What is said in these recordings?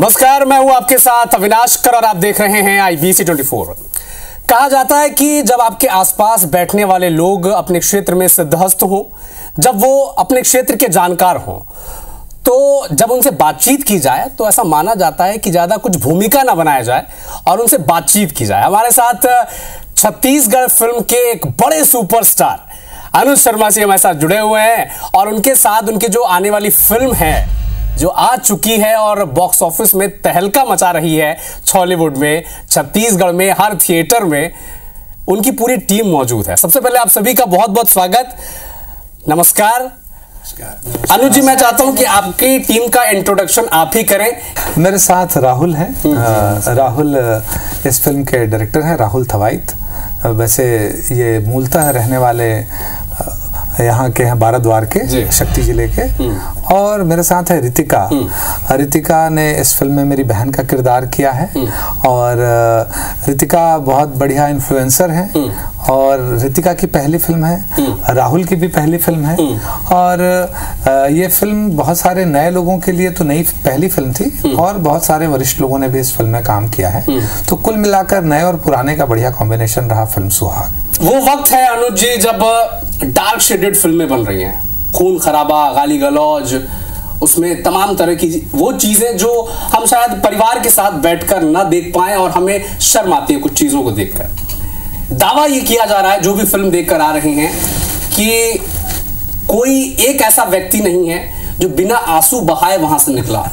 नमस्कार, मैं हूं आपके साथ अविनाश कर और आप देख रहे हैं IBC 24। कहा जाता है कि जब आपके आसपास बैठने वाले लोग अपने क्षेत्र में सिद्धहस्त हों, जब वो अपने क्षेत्र के जानकार हों, तो जब उनसे बातचीत की जाए तो ऐसा माना जाता है कि ज्यादा कुछ भूमिका ना बनाया जाए और उनसे बातचीत की जाए। हमारे साथ छत्तीसगढ़ फिल्म के एक बड़े सुपरस्टार अनुज शर्मा जी हमारे साथ जुड़े हुए हैं और उनके साथ उनकी जो आने वाली फिल्म है जो आ चुकी है और बॉक्स ऑफिस में तहलका मचा रही है, बॉलीवुड में, छत्तीसगढ़ में, हर थिएटर में उनकी पूरी टीम मौजूद है। सबसे पहले आप सभी का बहुत बहुत स्वागत, नमस्कार। अनुज जी, मैं चाहता हूं कि आपकी टीम का इंट्रोडक्शन आप ही करें। मेरे साथ राहुल हैं। राहुल इस फिल्म के डायरेक्टर हैं, राहुल थवाइट। वैसे ये मूलतः रहने वाले यहाँ के हैं, बाराद्वार के, शक्ति जिले के। और मेरे साथ है रितिका। रितिका ने इस फिल्म में मेरी बहन का किरदार किया है और रितिका बहुत बढ़िया इन्फ्लुएंसर हैं और रितिका की पहली फिल्म है, राहुल की भी पहली फिल्म है और ये फिल्म बहुत सारे नए लोगों के लिए तो नई पहली फिल्म थी और बहुत सारे वरिष्ठ लोगों ने भी इस फिल्म में काम किया है। तो कुल मिलाकर नए और पुराने का बढ़िया कॉम्बिनेशन रहा फिल्म सुहाग। वो वक्त है अनुज जी जब डार्क शेडेड फिल्में बन रही हैं, खून खराबा, गाली गलौज, उसमें तमाम तरह की वो चीजें जो हम शायद परिवार के साथ बैठकर ना देख पाए और हमें शर्म आती है कुछ चीजों को देखकर। दावा ये किया जा रहा है, जो भी फिल्म देखकर आ रहे हैं, कि कोई एक ऐसा व्यक्ति नहीं है जो बिना आंसू बहाए वहां से निकला।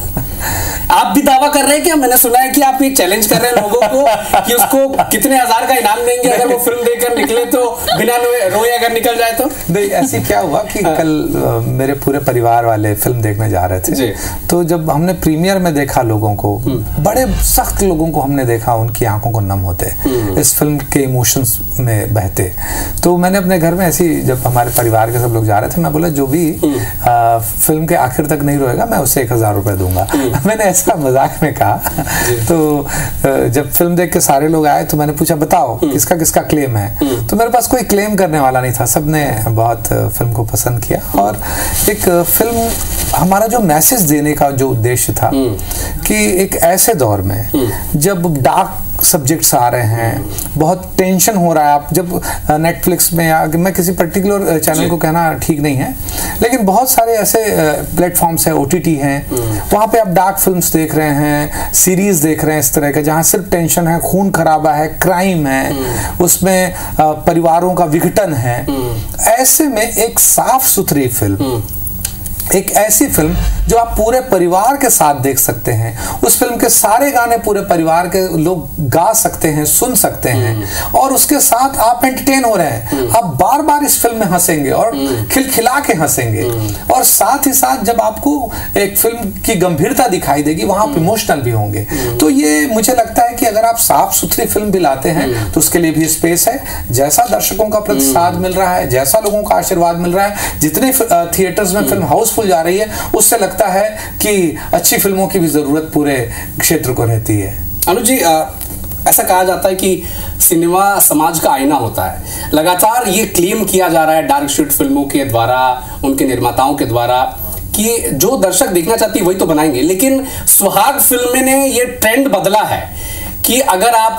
आप भी दावा कर रहे हैं क्या? मैंने सुना है कि आप एक चैलेंज कर रहे हैं लोगों को कि उसको कितने हजार का इनाम देंगे अगर वो फिल्म देखकर निकले तो, बिना रोए अगर निकल जाए तो। नहीं, ऐसी क्या हुआ कि कल मेरे पूरे परिवार वाले फिल्म देखने जा रहे थे, तो जब हमने प्रीमियर में देखा लोगों को, बड़े सख्त लोगों को हमने देखा, उनकी आंखों को नम होते इस फिल्म के इमोशंस में बहते। तो मैंने अपने घर में ऐसी, जब हमारे परिवार के सब लोग जा रहे थे, मैं बोला जो भी फिल्म के आखिर तक नहीं रोएगा मैं उसे 1000 रुपए दूंगा। मैंने ऐसा मजाक में कहा। तो जब फिल्म देख के सारे लोग आए तो मैंने पूछा बताओ किसका किसका क्लेम है। तो मेरे पास कोई क्लेम करने वाला नहीं था, सबने बहुत फिल्म को पसंद किया। और एक फिल्म, हमारा जो मैसेज देने का जो उद्देश्य था कि एक ऐसे दौर में जब डार्क सब्जेक्ट्स आ रहे हैं, बहुत टेंशन हो रहा है, आप जब नेटफ्लिक्स में, या मैं किसी पर्टिकुलर चैनल को कहना ठीक नहीं है, लेकिन बहुत सारे ऐसे प्लेटफॉर्म्स हैं, OTT हैं, वहां पे आप डार्क फिल्म्स देख रहे हैं, सीरीज देख रहे हैं इस तरह के, जहां सिर्फ टेंशन है, खून खराबा है, क्राइम है, उसमें परिवारों का विघटन है। ऐसे में एक साफ सुथरी फिल्म, एक ऐसी फिल्म जो आप पूरे परिवार के साथ देख सकते हैं, उस फिल्म के सारे गाने पूरे परिवार के लोग गा सकते हैं, सुन सकते हैं और उसके साथ आप एंटरटेन हो रहे हैं, आप बार बार इस फिल्म में हंसेंगे और खिलखिला के हंसेंगे। और साथ ही साथ जब आपको एक फिल्म की गंभीरता दिखाई देगी, वहां आप इमोशनल भी होंगे। तो ये मुझे लगता है कि अगर आप साफ सुथरी फिल्म भी लाते हैं तो उसके लिए भी स्पेस है। जैसा दर्शकों का प्रतिसाद मिल रहा है, जैसा लोगों का आशीर्वाद मिल रहा है, जितने थिएटर्स में फिल्म हाउसफुल जा रही है, उससे लगता है कि अच्छी फिल्मों की भी जरूरत पूरे क्षेत्र को रहती है। अनुज जी, ऐसा कहा जाता है कि सिनेमा समाज का आईना होता है। लगातार ये क्लेम किया जा रहा है डार्क शेड फिल्मों के द्वारा, उनके निर्माताओं के द्वारा, कि जो दर्शक देखना चाहती है वही तो बनाएंगे। लेकिन सुहाग फिल्म ने ये ट्रेंड बदला है कि अगर आप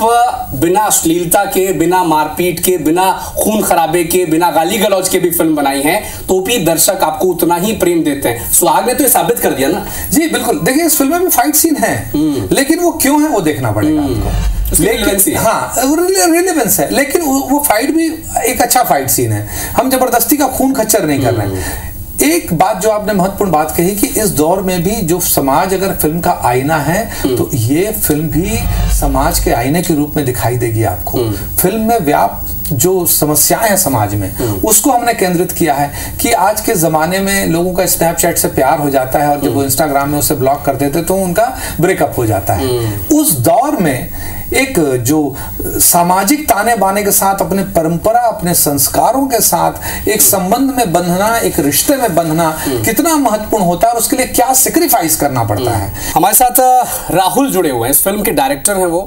बिना अश्लीलता के, बिना मारपीट के, बिना खून खराबे के, बिना गाली गलौज के भी फिल्म बनाई है तो भी दर्शक आपको उतना ही प्रेम देते हैं। सुहाग ने तो ये साबित कर दिया ना। जी बिल्कुल। देखिए, इस फिल्म में फाइट सीन है, लेकिन वो क्यों है वो देखना पड़ेगा आपको। लेकिन हाँ, रिलेवेंस है, लेकिन वो फाइट भी एक अच्छा फाइट सीन है। हम जबरदस्ती का खून खच्चर नहीं कर रहे हैं। एक बात जो आपने महत्वपूर्ण बात कही कि इस दौर में भी जो समाज अगर फिल्म का आईना है तो ये फिल्म भी समाज के आईने के रूप में दिखाई देगी आपको। फिल्म में व्याप्त जो समस्याएं हैं समाज में, उसको हमने केंद्रित किया है कि आज के जमाने में लोगों का स्नैपचैट से प्यार हो जाता है और जब वो इंस्टाग्राम में उसे ब्लॉक कर देते तो उनका ब्रेकअप हो जाता है। उस दौर में एक जो सामाजिक ताने बाने के साथ, अपने परंपरा, अपने संस्कारों के साथ एक संबंध में बंधना, एक रिश्ते में बंधना कितना महत्वपूर्ण होता है और उसके लिए क्या सेक्रीफाइस करना पड़ता है। हमारे साथ राहुल जुड़े हुए हैं, इस फिल्म के डायरेक्टर हैं वो।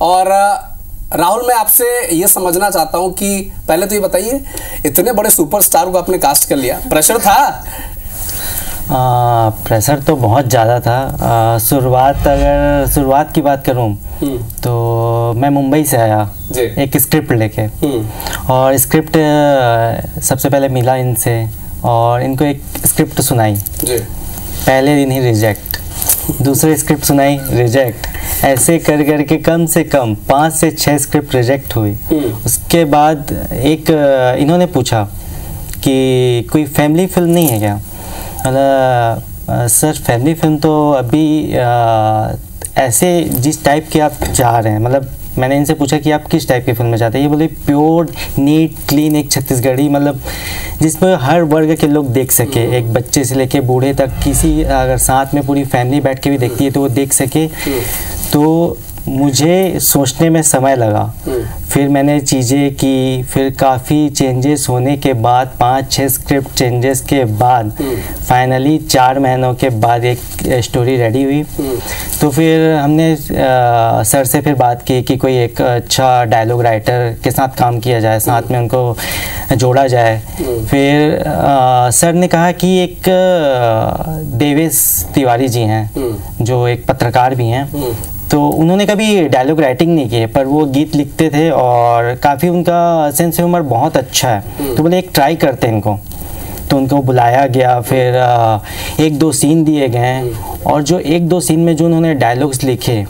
और राहुल, मैं आपसे ये समझना चाहता हूं कि पहले तो ये बताइए, इतने बड़े सुपरस्टार को आपने कास्ट कर लिया, प्रेशर था? प्रेशर तो बहुत ज़्यादा था। अगर शुरुआत की बात करूं तो मैं मुंबई से आया एक स्क्रिप्ट लेके, और स्क्रिप्ट सबसे पहले मिला इनसे और इनको एक स्क्रिप्ट सुनाई, पहले दिन ही रिजेक्ट, दूसरे स्क्रिप्ट सुनाई रिजेक्ट, ऐसे कर करके कम से कम 5 से 6 स्क्रिप्ट रिजेक्ट हुई। उसके बाद एक इन्होंने पूछा कि कोई फैमिली फिल्म नहीं है क्या? सर फैमिली फिल्म तो अभी ऐसे जिस टाइप के आप चाह रहे हैं, मतलब मैंने इनसे पूछा कि आप किस टाइप की फिल्म में चाहते हैं? ये बोले प्योर नीट क्लीन एक छत्तीसगढ़ी, मतलब जिसमें हर वर्ग के लोग देख सके, एक बच्चे से लेके बूढ़े तक, किसी अगर साथ में पूरी फैमिली बैठ के भी देखती है तो वो देख सके। तो मुझे सोचने में समय लगा, फिर मैंने चीज़ें की, फिर काफ़ी चेंजेस होने के बाद 5-6 स्क्रिप्ट चेंजेस के बाद फाइनली 4 महीनों के बाद एक स्टोरी रेडी हुई। तो फिर हमने सर से फिर बात की कि कोई एक अच्छा डायलॉग राइटर के साथ काम किया जाए, साथ में उनको जोड़ा जाए। फिर सर ने कहा कि एक देवेश तिवारी जी हैं जो एक पत्रकार भी हैं, तो उन्होंने कभी डायलॉग राइटिंग नहीं की, पर वो गीत लिखते थे और काफ़ी उनका सेंस ह्यूमर बहुत अच्छा है। तो बोले एक ट्राई करते हैं इनको, तो उनको बुलाया गया। फिर 1-2 सीन दिए गए, और जो 1-2 सीन में जो उन्होंने डायलॉग्स लिखे,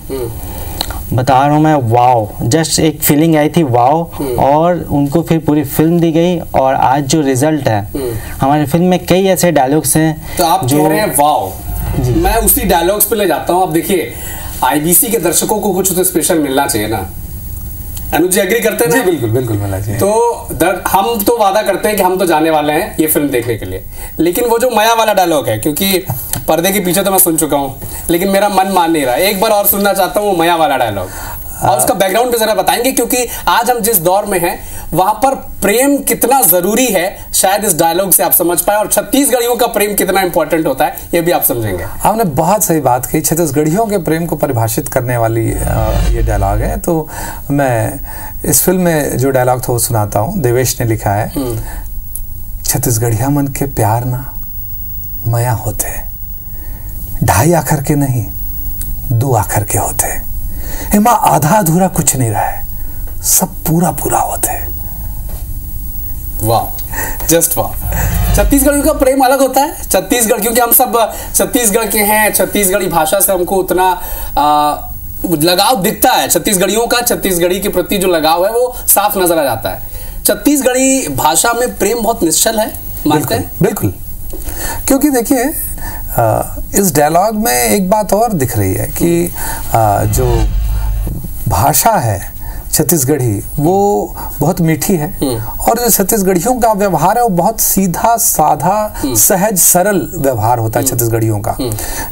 बता रहा हूँ मैं, वाओ, जस्ट एक फीलिंग आई थी वाओ। और उनको फिर पूरी फिल्म दी गई, और आज जो रिजल्ट है, हमारी फिल्म में कई ऐसे डायलॉग्स हैं तो आप जो कह रहे हैं वाओ, मैं उसी डायलॉग्स पे ले जाता हूँ। अब देखिए आईबीसी के दर्शकों को कुछ तो स्पेशल मिलना चाहिए ना, अनुज जी एग्री करते हैं ना? बिल्कुल बिल्कुल मिलना चाहिए। तो हम तो वादा करते हैं कि हम तो जाने वाले हैं ये फिल्म देखने के लिए, लेकिन वो जो माया वाला डायलॉग है, क्योंकि पर्दे के पीछे तो मैं सुन चुका हूँ, लेकिन मेरा मन मान नहीं रहा, एक बार और सुनना चाहता हूँ वो माया वाला डायलॉग। और उसका बैकग्राउंड भी जरा बताएंगे, क्योंकि आज हम जिस दौर में हैं वहां पर प्रेम कितना जरूरी है, शायद इस डायलॉग से आप समझ पाए, और छत्तीसगढ़ियों का प्रेम कितना इंपॉर्टेंट होता है ये भी आप समझेंगे। आपने बहुत सही बात कही, छत्तीसगढ़ियों के प्रेम को परिभाषित करने वाली ये डायलॉग है। तो मैं इस फिल्म में जो डायलॉग था वो सुनाता हूँ, देवेश ने लिखा है। छत्तीसगढ़िया मन के प्यार ना मया होते, 2.5 आखर के नहीं 2 आखर के होते, एमा आधा अधूरा कुछ नहीं रहा है, सब पूरा पूरा होते। वाह, जस्ट वाह। छत्तीसगढ़ियों का प्रेम अलग होता है। छत्तीसगढ़, क्योंकि हम सब छत्तीसगढ़ के हैं, छत्तीसगढ़ी भाषा से हमको उतना लगाव दिखता है। छत्तीसगढ़ियों का छत्तीसगढ़ी के प्रति जो लगाव है वो साफ नजर आ जाता है। छत्तीसगढ़ी भाषा में प्रेम बहुत निश्चल है, मानते हैं? बिल्कुल, क्योंकि देखिए इस डायलॉग में एक बात और दिख रही है कि जो भाषा है छत्तीसगढ़ी वो बहुत मीठी है, और जो छत्तीसगढ़ियों का व्यवहार है वो बहुत सीधा साधा सहज सरल व्यवहार होता है छत्तीसगढ़ियों का।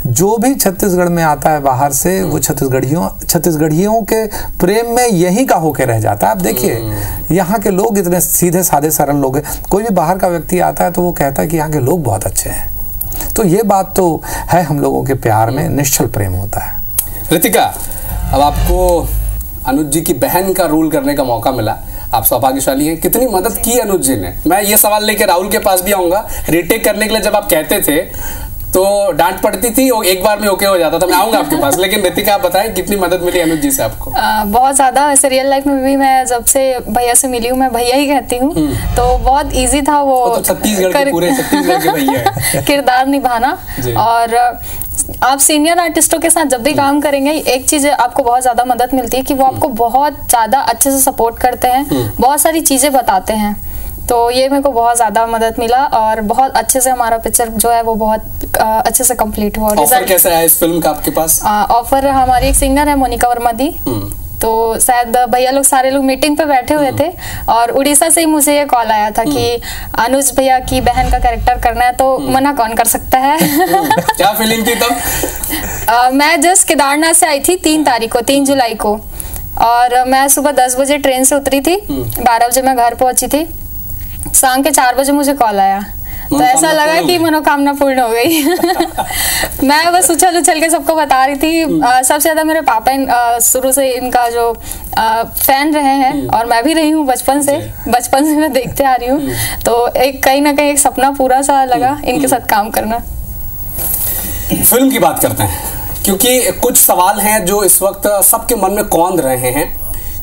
जो भी छत्तीसगढ़ में आता है बाहर से, वो छत्तीसगढ़ियों के प्रेम में यही का होके रह जाता है। आप देखिए यहाँ के लोग इतने सीधे साधे सरल लोग हैं, कोई भी बाहर का व्यक्ति आता है तो वो कहता है कि यहाँ के लोग बहुत अच्छे हैं। तो ये बात तो है, हम लोगों के प्यार में निश्चल प्रेम होता है। रितिका, अब आपको अनुज जी की बहन का रोल करने का मौका मिला, आप सौभाग्यशाली हैं। कितनी मदद की अनुज जी ने? मैं ये सवाल लेकर राहुल के पास भी आऊंगा। रीटेक करने के लिए जब आप कहते थे तो डांट पड़ती थी, और एक बार में ओके हो जाता था, मैं आऊंगा आपके पास, लेकिन रितिका आप बताएं कितनी मदद मिली अनुज जी से आपको? बहुत ज्यादा। ऐसे रियल लाइफ में भी मैं जब से भैया से मिली हूँ, मैं भैया ही कहती हूँ, तो बहुत इजी था वो तो छत्तीसगढ़ के पूरे छत्तीसगढ़ के भैया किरदार निभाना। और आप सीनियर आर्टिस्टों के साथ जब भी काम करेंगे, एक चीज आपको बहुत ज्यादा मदद मिलती है कि वो आपको बहुत ज्यादा अच्छे से सपोर्ट करते हैं, बहुत सारी चीजें बताते हैं। तो ये मेरे को बहुत ज्यादा मदद मिला, और बहुत अच्छे से हमारा पिक्चर जो है वो बहुत अच्छे से कंप्लीट हुआ। ऑफर कैसा है इस फिल्म का आपके पास? ऑफर, हमारी एक सिंगर है मोनिका वर्मा दी, तो शायद भैया लोग सारे लोग मीटिंग पे बैठे हुए थे, और उड़ीसा से ही मुझे ये कॉल आया था कि अनुज भैया की बहन का कैरेक्टर करना है, तो मना कौन कर सकता है। क्या फीलिंग थी तब? मैं जस्ट केदारनाथ से आई थी 3 जुलाई को, और मैं सुबह 10 बजे ट्रेन से उतरी थी, 12 बजे मैं घर पहुंची थी, शाम के 4 बजे मुझे कॉल आया, तो ऐसा लगा कि मनोकामना पूर्ण हो गई। मैं बस उछल के सबको बता रही थी। सबसे ज्यादा मेरे पापा शुरू से इनका जो फैन रहे हैं, और मैं भी रही हूँ बचपन से मैं देखते आ रही हूँ, तो एक कहीं ना कहीं एक सपना पूरा सा लगा इनके साथ काम करना। फिल्म की बात करते हैं, क्योंकि कुछ सवाल हैं जो इस वक्त सबके मन में कौंध रहे हैं,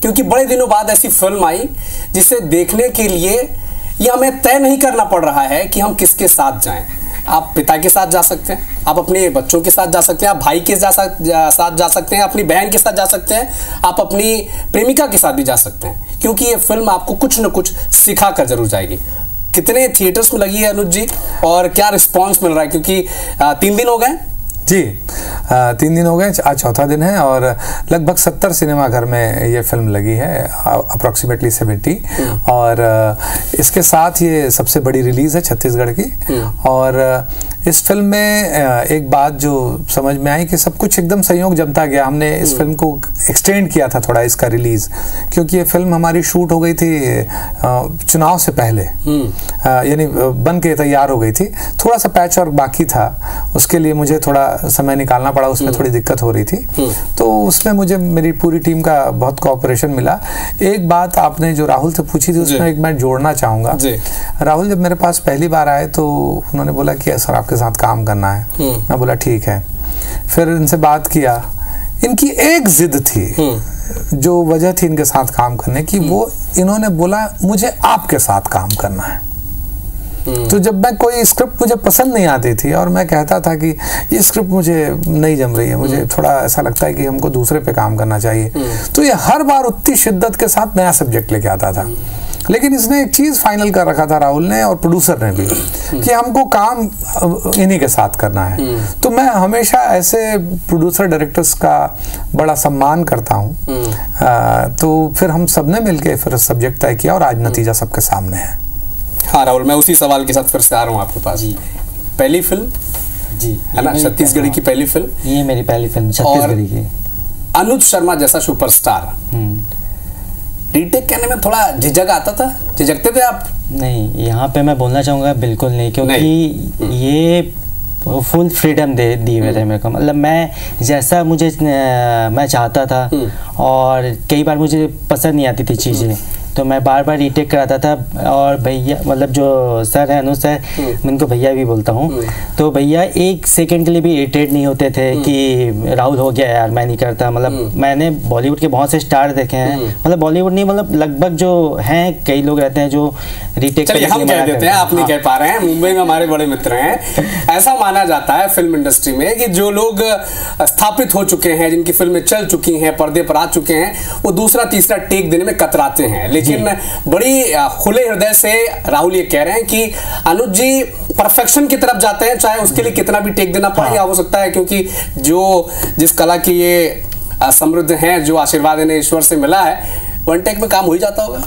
क्योंकि बड़े दिनों बाद ऐसी फिल्म आई जिसे देखने के लिए ये हमें तय नहीं करना पड़ रहा है कि हम किसके साथ जाएं। आप पिता के साथ जा सकते हैं, आप अपने बच्चों के साथ जा सकते हैं, आप भाई के साथ जा सकते हैं, अपनी बहन के साथ जा सकते हैं, आप अपनी प्रेमिका के साथ भी जा सकते हैं, क्योंकि ये फिल्म आपको कुछ न कुछ सिखा कर जरूर जाएगी। कितने थिएटर्स में लगी है अनुज जी, और क्या रिस्पॉन्स मिल रहा है, क्योंकि 3 दिन हो गए जी, 3 दिन हो गए, आज चौथा दिन है, और लगभग 70 सिनेमाघर में ये फिल्म लगी है, अप्रोक्सीमेटली 70। और इसके साथ ये सबसे बड़ी रिलीज है छत्तीसगढ़ की। और इस फिल्म में एक बात जो समझ में आई कि सब कुछ एकदम संयोग जमता गया। हमने इस फिल्म को एक्सटेंड किया था थोड़ा इसका रिलीज, क्योंकि ये फिल्म हमारी शूट हो गई थी चुनाव से पहले, यानी बन के तैयार हो गई थी। थोड़ा सा पैच वर्क बाकी था, उसके लिए मुझे थोड़ा समय निकालना पड़ा, उसमें थोड़ी दिक्कत हो रही थी। तो उसमें मुझे मेरी पूरी टीम का बहुत कोऑपरेशन मिला। एक बात आपने जो राहुल से पूछी थी उसमें एक मैं जोड़ना चाहूंगा। राहुल जब मेरे पास पहली बार आए तो उन्होंने बोला कि सर आपके साथ काम करना है। मैं बोला ठीक है। फिर इनसे बात किया, इनकी एक जिद थी जो वजह थी इनके साथ काम करने की, वो इन्होंने बोला मुझे आपके साथ काम करना है। तो जब मैं कोई स्क्रिप्ट मुझे पसंद नहीं आती थी और मैं कहता था कि ये स्क्रिप्ट मुझे नहीं जम रही है, मुझे थोड़ा ऐसा लगता है कि हमको दूसरे पे काम करना चाहिए, तो ये हर बार उतनी शिद्दत के साथ नया सब्जेक्ट लेके आता था। लेकिन इसने एक चीज फाइनल कर रखा था राहुल ने और प्रोड्यूसर ने भी, कि हमको काम इन्हीं के साथ करना है। तो मैं हमेशा ऐसे प्रोड्यूसर डायरेक्टर्स का बड़ा सम्मान करता हूँ। तो फिर हम सबने मिलके फिर सब्जेक्ट तय किया और आज नतीजा सबके सामने है। हाँ राहुल, मैं उसी सवाल के साथ फिर से आ रहा हूँ आपके पास। जी, पहली फिल्म जी है ना, छत्तीसगढ़ी की पहली फिल्म, ये मेरी पहली फिल्म छत्तीसगढ़ी की। अनुज शर्मा जैसा सुपरस्टार, रीटेक कहने में थोड़ा झिझक आता था, झिझकते थे आप? नहीं, यहाँ पे मैं बोलना चाहूँगा बिल्कुल नहीं, क्योंकि ये फुल फ्रीडम दी हुए थे मेरे को। मतलब मैं जैसा मैं चाहता था, और कई बार मुझे पसंद नहीं आती थी चीज़ें, तो मैं बार बार रीटेक कराता था। और भैया, मतलब जो सर है अनुज सर, मैं उनको भैया भी बोलता हूँ, तो भैया 1 सेकंड के लिए भी इरिटेट नहीं होते थे कि राहुल हो गया यार मैं नहीं करता। मतलब मैंने बॉलीवुड के बहुत से स्टार देखे हैं, मतलब बॉलीवुड नहीं, मतलब लगभग जो हैं, कई लोग रहते हैं जो रीटेक हम कह देते हैं, आप नहीं कह पा रहे हैं, मुंबई में हमारे बड़े मित्र हैं। ऐसा माना जाता है फिल्म इंडस्ट्री में कि जो लोग स्थापित हो चुके हैं, जिनकी फिल्में चल चुकी हैं, पर्दे पर आ चुके हैं, वो दूसरा तीसरा टेक देने में कतराते हैं। लेकिन बड़ी खुले हृदय से राहुल ये कह रहे हैं कि अनुज जी परफेक्शन की तरफ जाते हैं, चाहे उसके लिए कितना भी टेक देना पड़े। या हो सकता है क्योंकि जिस कला की ये समृद्ध हैं, जो आशीर्वाद इन्हें ईश्वर से मिला है, 1 टेक में काम हो ही जाता होगा।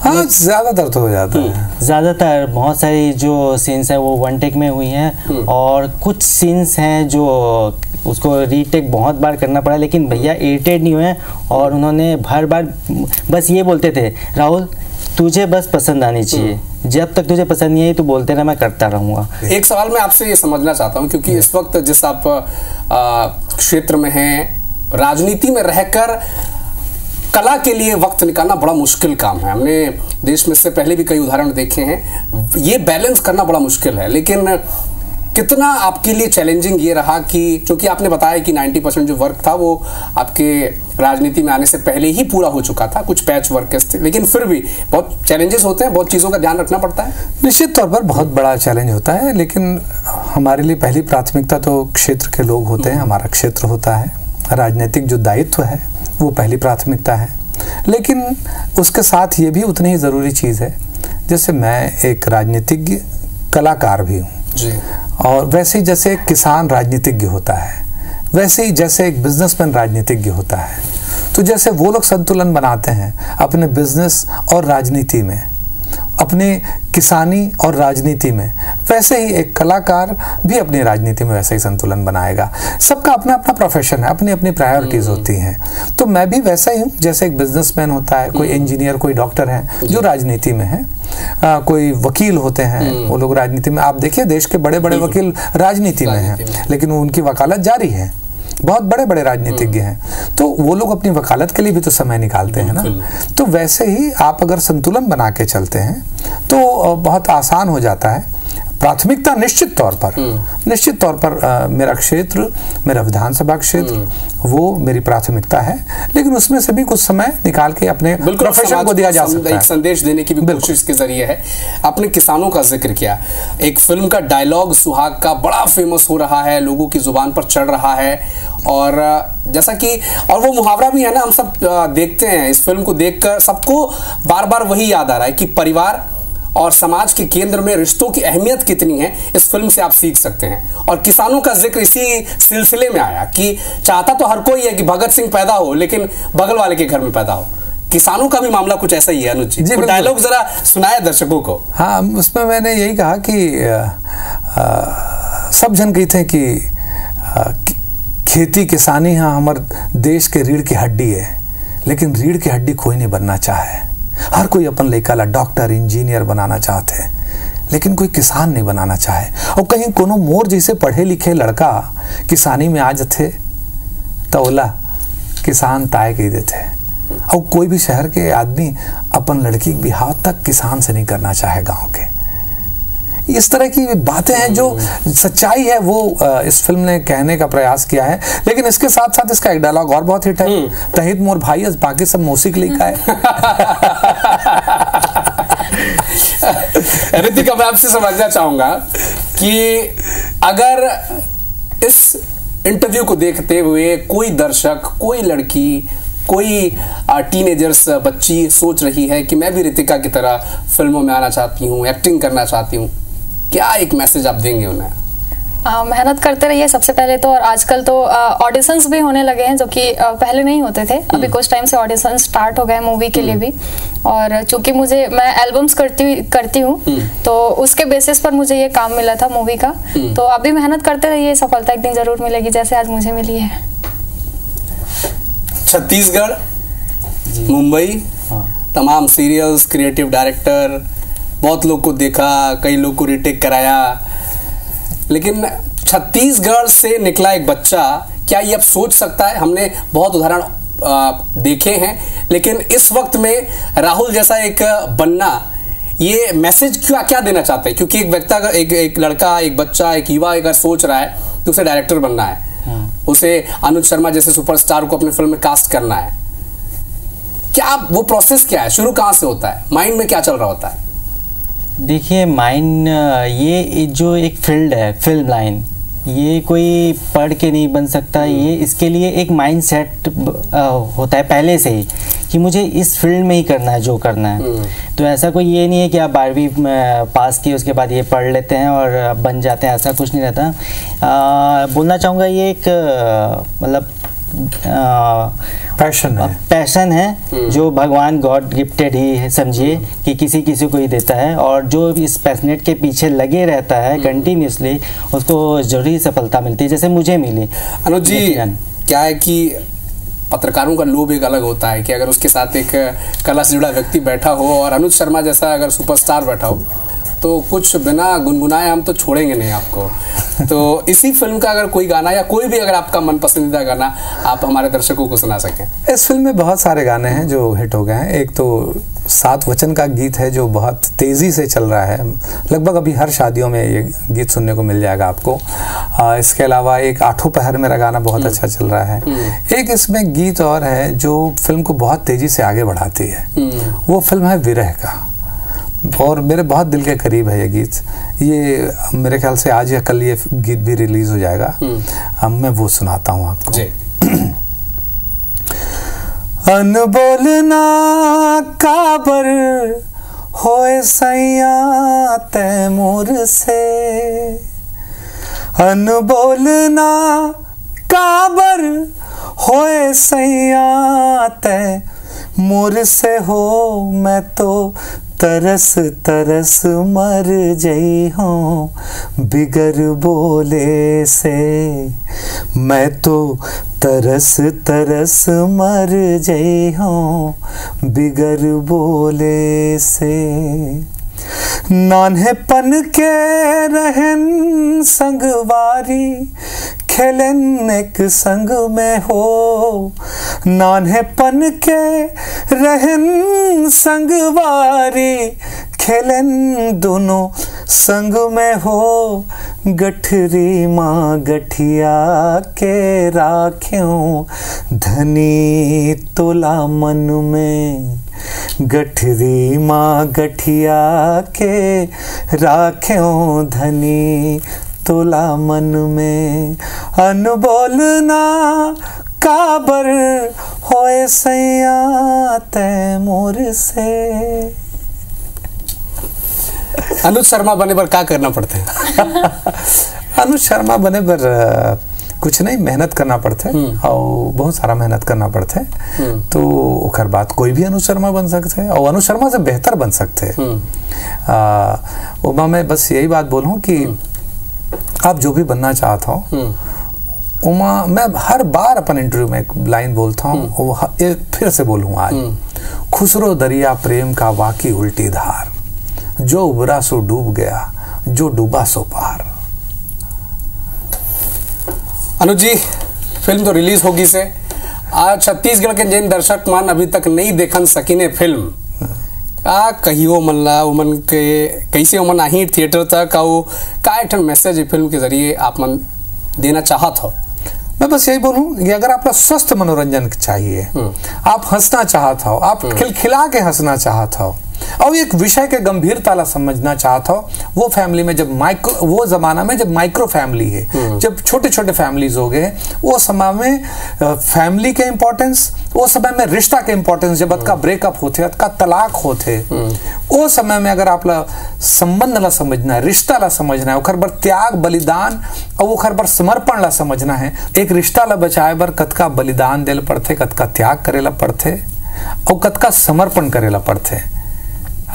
हाँ, ज्यादातर तो हो जाता है। ज्यादातर बहुत सारी जो सीन्स है वो 1 टेक में हुई हैं, और कुछ सीन्स हैं जो उसको रीटेक बहुत बार करना पड़ा, लेकिन भैया इरिटेट नहीं हुए, और उन्होंने हर बार बस ये बोलते थे, राहुल तुझे बस पसंद आनी चाहिए, जब तक तुझे पसंद नहीं आई तो बोलते रहे, मैं करता रहूंगा। एक सवाल मैं आपसे ये समझना चाहता हूँ, क्योंकि इस वक्त जिस आप क्षेत्र में हैं, राजनीति में रहकर कला के लिए वक्त निकालना बड़ा मुश्किल काम है। हमने देश में इससे पहले भी कई उदाहरण देखे हैं। ये बैलेंस करना बड़ा मुश्किल है, लेकिन कितना आपके लिए चैलेंजिंग ये रहा कि क्योंकि आपने बताया कि 90% जो वर्क था वो आपके राजनीति में आने से पहले ही पूरा हो चुका था, कुछ पैच वर्क थे, लेकिन फिर भी बहुत चैलेंजेस होते हैं, बहुत चीज़ों का ध्यान रखना पड़ता है। निश्चित तौर पर बहुत बड़ा चैलेंज होता है, लेकिन हमारे लिए पहली प्राथमिकता तो क्षेत्र के लोग होते हैं, हमारा क्षेत्र होता है, राजनीतिक जो दायित्व है वो पहली प्राथमिकता है। लेकिन उसके साथ ये भी उतनी ही ज़रूरी चीज़ है, जैसे मैं एक राजनीतिज्ञ कलाकार भी हूँ, और वैसे ही जैसे एक किसान राजनीतिज्ञ होता है, वैसे ही जैसे एक बिजनेसमैन राजनीतिज्ञ होता है, तो जैसे वो लोग संतुलन बनाते हैं अपने बिजनेस और राजनीति में, अपने किसानी और राजनीति में, वैसे ही एक कलाकार भी अपनी राजनीति में वैसे ही संतुलन बनाएगा। सबका अपना अपना प्रोफेशन है, अपनी अपनी प्रायोरिटीज होती हैं। तो मैं भी वैसा ही हूँ जैसे एक बिजनेसमैन होता है, कोई इंजीनियर, कोई डॉक्टर है जो राजनीति में है, कोई वकील होते हैं वो लोग राजनीति में। आप देखिए देश के बड़े बड़े वकील राजनीति में हैं, लेकिन उनकी वकालत जारी है। बहुत बड़े बड़े राजनीतिज्ञ हैं, तो वो लोग अपनी वकालत के लिए भी तो समय निकालते हैं ना। तो वैसे ही आप अगर संतुलन बना के चलते हैं तो बहुत आसान हो जाता है। प्राथमिकता निश्चित तौर पर मेरा क्षेत्र, मेरा विधानसभा क्षेत्र वो मेरी प्राथमिकता है, लेकिन उसमें से भी कुछ समय निकाल के अपने प्रोफेशन को दिया जा सकता है। एक संदेश देने की भी कोशिश के जरिए है। आपने किसानों का जिक्र किया, एक फिल्म का डायलॉग सुहाग का बड़ा फेमस हो रहा है, लोगों की जुबान पर चढ़ रहा है, और जैसा कि और वो मुहावरा भी है ना, हम सब देखते हैं इस फिल्म को देखकर, सबको बार बार वही याद आ रहा है कि परिवार और समाज के केंद्र में रिश्तों की अहमियत कितनी है, इस फिल्म से आप सीख सकते हैं। और किसानों का जिक्र इसी सिलसिले में आया कि चाहता तो हर कोई है कि भगत सिंह पैदा हो, लेकिन बगल वाले के घर में पैदा हो। किसानों का भी मामला कुछ ऐसा ही है। अनुज जी, डायलॉग जरा सुनाए दर्शकों को। हाँ, उसमें मैंने यही कहा कि सब जन कहते हैं कि खेती किसानी हाँ हमारे देश के रीढ़ की हड्डी है, लेकिन रीढ़ की हड्डी कोई नहीं बनना चाहे। हर कोई अपन लड़का ला डॉक्टर इंजीनियर बनाना चाहते हैं, लेकिन कोई किसान नहीं बनाना चाहे। और कहीं कोनो मोर जैसे पढ़े लिखे लड़का किसानी में आ जाते तो ओला किसान ताय कह देते। और कोई भी शहर के आदमी अपन लड़की के बिहाव तक किसान से नहीं करना चाहे गांव के। इस तरह की बातें हैं जो सच्चाई है, वो इस फिल्म ने कहने का प्रयास किया है। लेकिन इसके साथ साथ इसका एक डायलॉग और बहुत हिट है, तहित मोर भाई बाकी सब मौसिक लिखा है। ऋतिका, मैं आपसे समझना चाहूंगा कि अगर इस इंटरव्यू को देखते हुए कोई दर्शक, कोई लड़की, कोई टीनेजर्स बच्ची सोच रही है कि मैं भी ऋतिका की तरह फिल्मों में आना चाहती हूँ, एक्टिंग करना चाहती हूँ, क्या एक मैसेज आप देंगे उन्हें? मेहनत करते रहिए सबसे पहले तो। और आजकल तो ऑडिशंस भी होने लगे हैं, जो कि पहले नहीं होते थे। अभी कुछ टाइम से ऑडिशन स्टार्ट हो गए मूवी के लिए भी। और चूंकि मैं एल्बम्स करती हूँ, तो उसके बेसिस पर मुझे ये काम मिला था मूवी का। तो अभी मेहनत करते रहिए, सफलता एक दिन जरूर मिलेगी, जैसे आज मुझे मिली है। छत्तीसगढ़, मुंबई, तमाम सीरियल्स, क्रिएटिव डायरेक्टर, बहुत लोग को देखा, कई लोग को रीटेक कराया, लेकिन छत्तीसगढ़ से निकला एक बच्चा क्या ये अब सोच सकता है? हमने बहुत उदाहरण देखे हैं, लेकिन इस वक्त में राहुल जैसा एक बनना, ये मैसेज क्या देना चाहते हैं? क्योंकि एक व्यक्ति अगर एक लड़का, एक बच्चा, एक युवा अगर सोच रहा है तो उसे डायरेक्टर बनना है, उसे अनुज शर्मा जैसे सुपरस्टार को अपने फिल्म में कास्ट करना है, क्या वो प्रोसेस क्या है? शुरू कहाँ से होता है? माइंड में क्या चल रहा होता है? देखिए, माइंड, ये जो एक फील्ड है, फिल्म लाइन, ये कोई पढ़ के नहीं बन सकता। ये इसके लिए एक माइंड सेट होता है पहले से ही कि मुझे इस फील्ड में ही करना है जो करना है। तो ऐसा कोई ये नहीं है कि आप 12वीं पास किए उसके बाद ये पढ़ लेते हैं और बन जाते हैं, ऐसा कुछ नहीं रहता। बोलना चाहूँगा ये एक मतलब पैशन है जो भगवान गॉड गिफ्टेड ही है, समझिए कि किसी को ही देता है। और जो इस पैशनेट के पीछे लगे रहता है कंटिन्यूसली, उसको जरूरी सफलता मिलती है, जैसे मुझे मिली। अनुज जी, क्या है कि पत्रकारों का लोभ एक अलग होता है कि अगर उसके साथ एक कला से जुड़ा व्यक्ति बैठा हो और अनुज शर्मा जैसा अगर सुपरस्टार बैठा हो, तो कुछ बिना गुनगुनाए हम तो छोड़ेंगे नहीं आपको। तो इसी फिल्म का अगर कोई गाना या कोई भी अगर आपका मन पसंदीदा गाना आप हमारे दर्शकों को सुना सकें। इस फिल्म में बहुत सारे गाने हैं जो हिट हो गए हैं। एक तो 7 वचन का गीत है जो बहुत तेजी से चल रहा है, लगभग अभी हर शादियों में ये गीत सुनने को मिल जाएगा आपको। इसके अलावा एक आठों पहर मेरा गाना बहुत अच्छा चल रहा है। एक इसमें गीत और है जो फिल्म को बहुत तेजी से आगे बढ़ाती है, वो फिल्म है विरह का, और मेरे बहुत दिल के करीब है ये गीत। ये मेरे ख्याल से आज या कल ये गीत भी रिलीज हो जाएगा। मैं वो सुनाता हूँ आपको। अनबोल ना काबर होए सैया तैमूर से, अनबोल ना काबर होए सैया तैमूर से हो, मैं तो तरस तरस मर जई हूँ बिगर बोले से, मैं तो तरस तरस मर जई हूँ बिगर बोले से। नान्हेपन के रहन संगवारी खेलन एक संग में हो, नान्हेपन के रहन संगवारी खेलन दोनों संग में हो, गठरी माँ गठिया के राख्यों धनी तोला मन में, गठरी माँ गठिया के राख्यों धनी तोला मन में, अनबोल ना काबर होए सैया तै मोर से। अनुज शर्मा बने पर क्या करना पड़ता है? अनुज शर्मा बने पर कुछ नहीं, मेहनत करना पड़ता है और बहुत सारा मेहनत करना पड़ता है। तो ओकर बात कोई भी अनुज शर्मा बन सकते हैं और अनुज शर्मा से बेहतर बन सकते हैं। मैं बस यही बात बोलूं कि आप जो भी बनना चाहता हो, उमा मैं हर बार अपन इंटरव्यू में एक लाइन बोलता हूँ, फिर से बोलूँगा आज, खुसरो दरिया प्रेम का वाकी उल्टी धार, जो उबरा सो डूब गया, जो डूबा सो पार। अनुज जी, फिल्म तो रिलीज होगी से आज छत्तीसगढ़ के जिन दर्शक मान अभी तक नहीं देखन सकिने फिल्म, का कहियो मनला उमन के कैसे उमन आही थिएटर तक और का एक मैसेज फिल्म के जरिए आप मन देना चाहत हो? मैं बस यही बोलूं कि अगर आपको स्वस्थ मनोरंजन चाहिए, आप हंसना चाहता हो, आप खिलखिला के हंसना चाहता हो और एक विषय के गंभीरता ला समझना चाहता हो, वो फैमिली में जब वो जमाना में जब माइक्रो फैमिली है, जब छोटे छोटे फैमिलीज हो गए, वो समय में फैमिली के इम्पोर्टेंस, वो समय में रिश्ता के इम्पोर्टेंस, जब अतका ब्रेकअप होते, अतका तलाक होते, वो समय में अगर आप संबंध ला समझना है, रिश्ता ला समझना है, ओखर बर त्याग बलिदान और ओखर बर समर्पण ला समझना है। एक रिश्ता ला बचाए बर कतका बलिदान देला पड़ते, कतका त्याग करेला पड़ते और कतका समर्पण करेला पड़ते।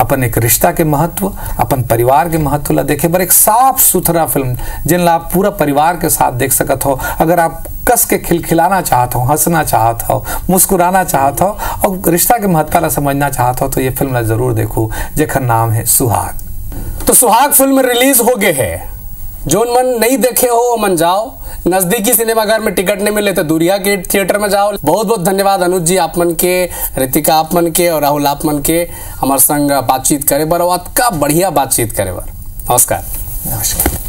अपन एक रिश्ता के महत्व, अपन परिवार के महत्व ला देखे बर एक साफ सुथरा फिल्म जिन ला आप पूरा परिवार के साथ देख सकत हो। अगर आप कस के खिलखिलाना चाहते हो, हंसना चाहते हो, मुस्कुराना चाहते हो और रिश्ता के महत्व ला समझना चाहते हो, तो ये फिल्म ला जरूर देखो, जेकर नाम है सुहाग। तो सुहाग फिल्म रिलीज हो गए है, जोन मन नहीं देखे हो मन जाओ, नजदीकी सिनेमाघर में टिकट नहीं मिले तो दूरिया के थिएटर में जाओ। बहुत बहुत धन्यवाद अनुज जी, आप मन के, रितिका आप मन के और राहुल आप मन के हमारे संग बातचीत करे बर, का बढ़िया बातचीत करे बर। नमस्कार। नमस्कार।